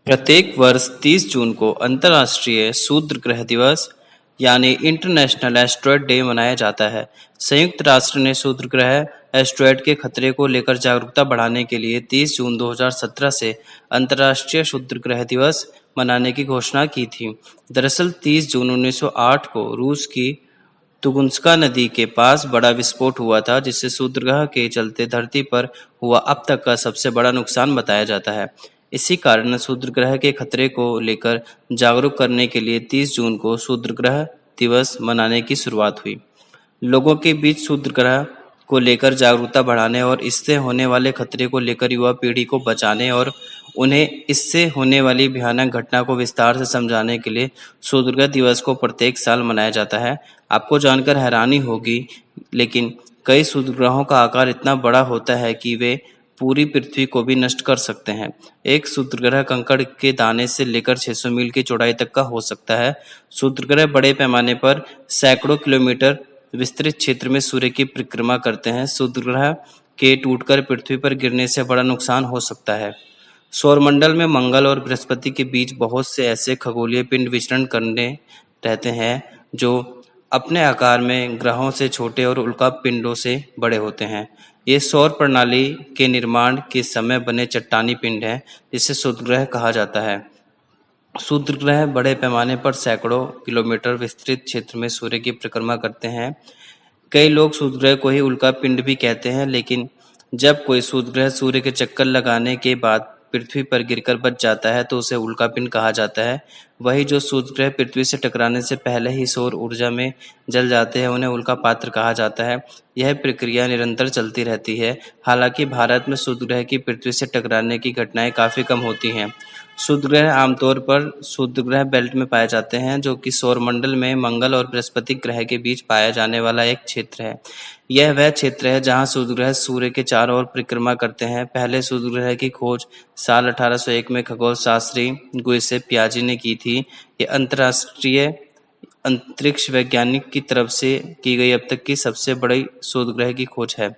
प्रत्येक वर्ष 30 जून को अंतर्राष्ट्रीय शूद्र ग्रह दिवस यानी इंटरनेशनल एस्ट्रॉयड डे मनाया जाता है। संयुक्त राष्ट्र ने शूद्र ग्रह एस्ट्रॉयड के खतरे को लेकर जागरूकता बढ़ाने के लिए 30 जून 2017 से अंतर्राष्ट्रीय शूद्र ग्रह दिवस मनाने की घोषणा की थी। दरअसल 30 जून 1908 को रूस की तुगुन्स्का नदी के पास बड़ा विस्फोट हुआ था, जिससे शूद्रग्रह के चलते धरती पर हुआ अब तक का सबसे बड़ा नुकसान बताया जाता है। इसी कारण शूद्रग्रह के खतरे को लेकर जागरूक करने के लिए 30 जून को शूद्रग्रह दिवस मनाने की शुरुआत हुई। लोगों के बीच शूद्रग्रह को लेकर जागरूकता बढ़ाने और इससे होने वाले खतरे को लेकर युवा पीढ़ी को बचाने और उन्हें इससे होने वाली भयानक घटना को विस्तार से समझाने के लिए शूद्रग्रह दिवस को प्रत्येक साल मनाया जाता है। आपको जानकर हैरानी होगी, लेकिन कई शूद्रग्रहों का आकार इतना बड़ा होता है कि वे पूरी पृथ्वी को भी नष्ट कर सकते हैं। एक शूद्रग्रह कंकड़ के दाने से लेकर 600 मील की चौड़ाई तक का हो सकता है। शूद्रग्रह बड़े पैमाने पर सैकड़ों किलोमीटर विस्तृत क्षेत्र में सूर्य की परिक्रमा करते हैं। शूद्रग्रह के टूटकर पृथ्वी पर गिरने से बड़ा नुकसान हो सकता है। सौरमंडल में मंगल और बृहस्पति के बीच बहुत से ऐसे खगोलीय पिंड विचरण करने रहते हैं जो अपने आकार में ग्रहों से छोटे और उल्का पिंडों से बड़े होते हैं। ये सौर प्रणाली के निर्माण के समय बने चट्टानी पिंड हैं, जिसे शूद्रग्रह कहा जाता है। शूद्रग्रह बड़े पैमाने पर सैकड़ों किलोमीटर विस्तृत क्षेत्र में सूर्य की परिक्रमा करते हैं। कई लोग शूद्रग्रह को ही उल्का पिंड भी कहते हैं, लेकिन जब कोई शूद्रग्रह सूर्य के चक्कर लगाने के बाद पृथ्वी पर गिरकर बच जाता है तो उसे उल्का पिंड कहा जाता है। वही जो शूद्रग्रह पृथ्वी से टकराने से पहले ही सौर ऊर्जा में जल जाते हैं, उन्हें उल्का पात्र कहा जाता है। यह प्रक्रिया निरंतर चलती रहती है। हालांकि भारत में शूद्रग्रह की पृथ्वी से टकराने की घटनाएं काफी कम होती हैं। शूद्रग्रह आमतौर पर शूद्रग्रह बेल्ट में पाए जाते हैं, जो कि सौरमंडल में मंगल और बृहस्पति ग्रह के बीच पाया जाने वाला एक क्षेत्र है। यह वह क्षेत्र है जहां शूद्रग्रह सूर्य के चारों ओर परिक्रमा करते हैं। पहले शूद्रग्रह की खोज साल 1801 में खगोल शास्त्री गुइसेप पियाजी ने की थी। ये अंतर्राष्ट्रीय अंतरिक्ष वैज्ञानिक की तरफ से की गई अब तक की सबसे बड़ी शूद्रग्रह की खोज है।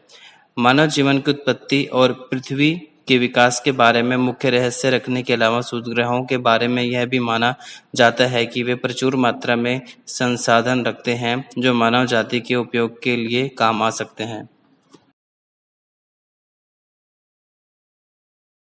मानव जीवन की उत्पत्ति और पृथ्वी के विकास के बारे में मुख्य रहस्य रखने के अलावा शूद्रग्रहों के बारे में यह भी माना जाता है कि वे प्रचुर मात्रा में संसाधन रखते हैं जो मानव जाति के उपयोग के लिए काम आ सकते हैं।